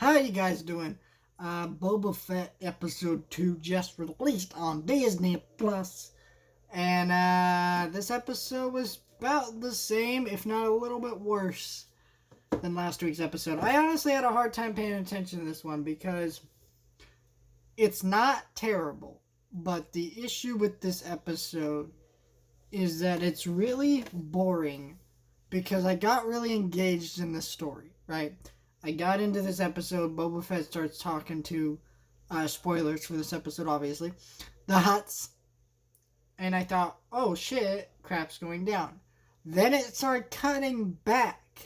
How you guys doing? Boba Fett episode 2 just released on Disney Plus. And this episode was about the same, if not a little bit worse than last week's episode. I honestly had a hard time paying attention to this one because it's not terrible. But the issue with this episode is that it's really boring because I got really engaged in the story, right? I got into this episode. Boba Fett starts talking to, spoilers for this episode, obviously, the Hutts. And I thought, oh shit, crap's going down. Then it started cutting back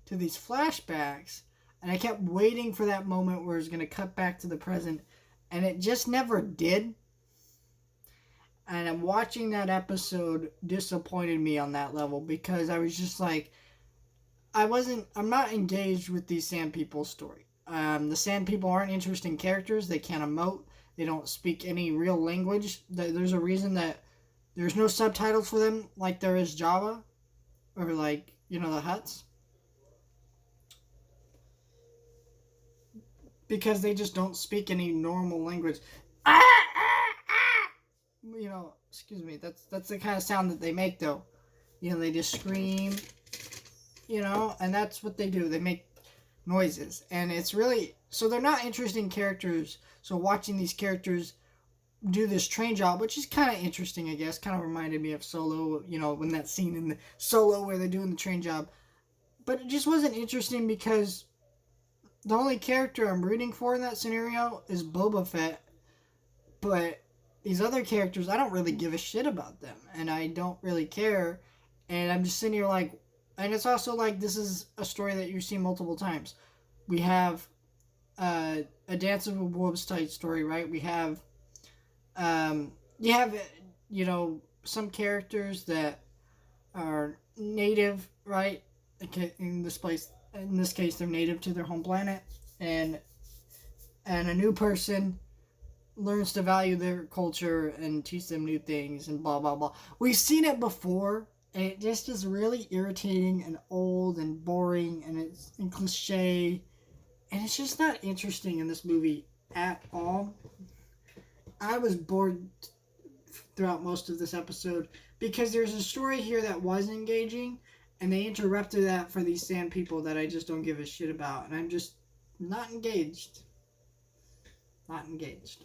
to these flashbacks. And I kept waiting for that moment where it was going to cut back to the present. And it just never did. And I'm watching that episode disappointed me on that level because I was just like, I'm not engaged with these Sand People's story. The Sand People aren't interesting characters. They can't emote. They don't speak any real language. There's a reason that there's no subtitles for them like there is Java or like, the Hutts. Because they just don't speak any normal language. Excuse me, that's the kind of sound that they make though. They just scream, and that's what they do. They make noises. And it's really, so they're not interesting characters. So watching these characters do this train job, which is kind of interesting, I guess, kind of reminded me of Solo, when that scene in the Solo where they're doing the train job. But it just wasn't interesting because the only character I'm rooting for in that scenario is Boba Fett. But these other characters, I don't really give a shit about them. And I don't really care. And I'm just sitting here like, and it's also like, this is a story that you've seen multiple times. We have a Dance with Wolves type story, right? We have, you have, some characters that are native, right? In this case, they're native to their home planet. And a new person learns to value their culture and teach them new things and blah, blah, blah. We've seen it before, and it just is really irritating and old and boring and cliche. And it's just not interesting in this movie at all. I was bored throughout most of this episode because there's a story here that was engaging, and they interrupted that for these Sand People that I just don't give a shit about. And I'm just not engaged. Not engaged.